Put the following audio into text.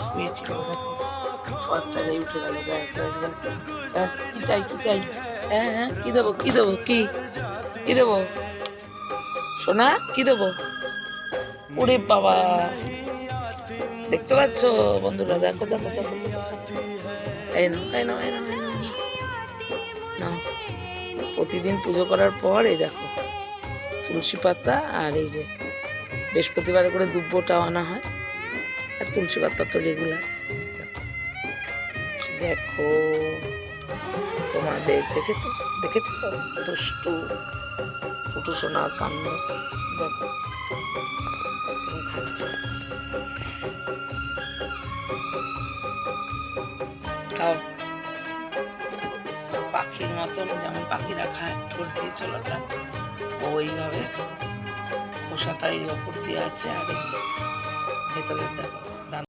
শুয়েছিল দেখো, ফার্স্টারে উঠে গেল। ব্যাস ব্যাস ব্যাস ব্যাস, কি চাই কি চাই? হ্যাঁ হ্যাঁ, কি দেবো কি দেবো, কি কি দেবো সোনা, কি দেবো? ওরে বাবা, দেখতে পাচ্ছ বন্ধুরা? দেখো দেখো দেখো দেখো, এই নাও এই নাও এই নাও এই নাও, নাও। প্রতিদিন পুজো করার পর এই দেখো তুলসী পাতা, আর এই যে বৃহস্পতিবারে করে দুব্বোটাও আনা হয়, আর তুলসী পাতা তো রেগুলার। দেখো তোমাদের দেখেছো, দেখেছো তো দুষ্টু ফুটু সোনার কাণ্ড। দেখো খাচ্ছে, খাও। পাখির মতন, যেমন পাখিরা খায় ঠোঁট দিয়ে চলাটা, ওইভাবে খোসাটা এই ওপর দিয়ে আছে, আর ভেতরে দেখো